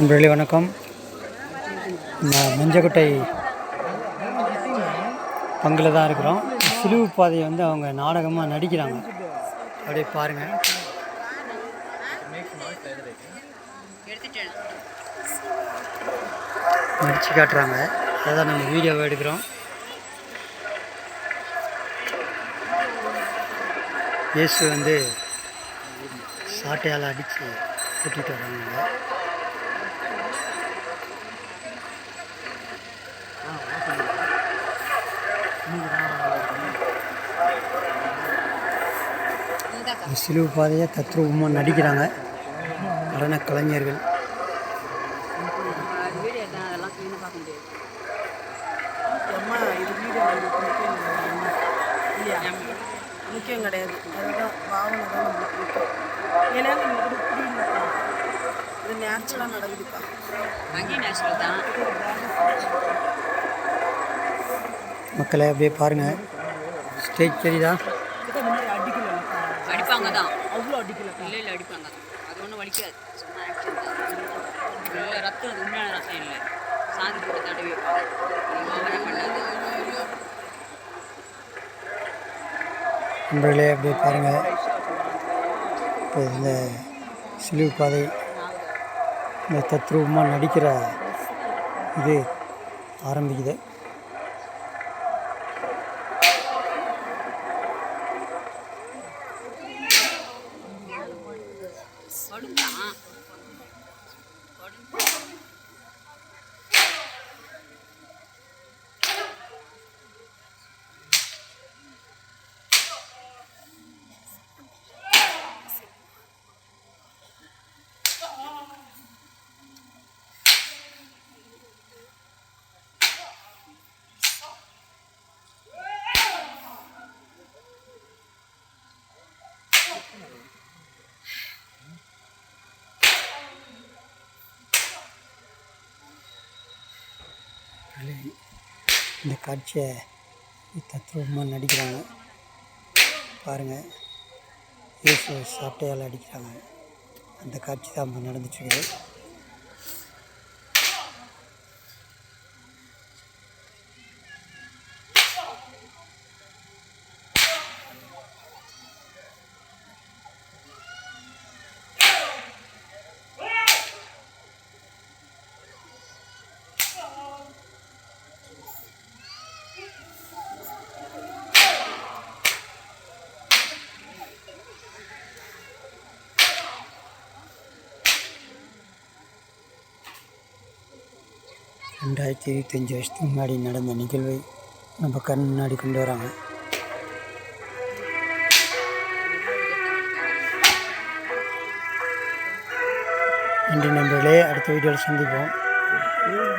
நண்பர்களே வணக்கம். மஞ்சக்கொட்டை பங்கில் தான் இருக்கிறோம். சிலுவை பாதையை அவங்க நாடகமாக நடிக்கிறாங்க. அப்படியே பாருங்கள். நடிச்சு காட்டுறாங்க. அதான் நம்ம வீடியோவை எடுக்கிறோம். இயேசு சாட்டையால் அடித்து கூட்டிகிட்டு வராங்க. சிலுவை பாதையை தத்ரூபமாக நடிக்கிறாங்க நடன கலைஞர்கள். முக்கியம் கிடையாது, அதுதான் பாவனை தான் நம்மளுக்கு முக்கியம். ஏன்னா இது நேச்சுரலாக நடக்குதுப்பா. அங்கேயும் நேச்சுரல் தான். மக்களை அப்படியே பாருங்கள். ஸ்டேஜ் தெரியுதா? அடிப்பாங்க தான், அவ்வளோ அடிக்கல. இல்லை அடிப்பாங்க தான், அது ஒன்றும் வலிக்காது. சும்மா ஆக்ஷன் தான். இல்லை ரத்தம், அது உண்மையான ரத்தம் இல்லை. சாந்தி போட்டு தடவி ஓவராக பண்ணாது. நண்பர்களே அப்படியே பாருங்கள். இப்போ இந்த சிலுவை பாதை இந்த தத்ரூபமாக நடிக்கிற இது ஆரம்பிக்குது. இந்த காட்சியை தத்ரூபமாக நடிக்கிறாங்க பாருங்கள். இயேசு சாட்டையால் அடிக்கிறாங்க. அந்த காட்சி தான் இப்போ நடந்துட்டுருக்குது. ரெண்டாயிரத்தி 25 வருஷத்துக்கு முன்னாடி நடந்த நிகழ்வை நம்ம கண் முன்னாடி கொண்டு வராங்க. நன்றி நண்பர்களே, அடுத்த வீடியோவில் சந்திப்போம்.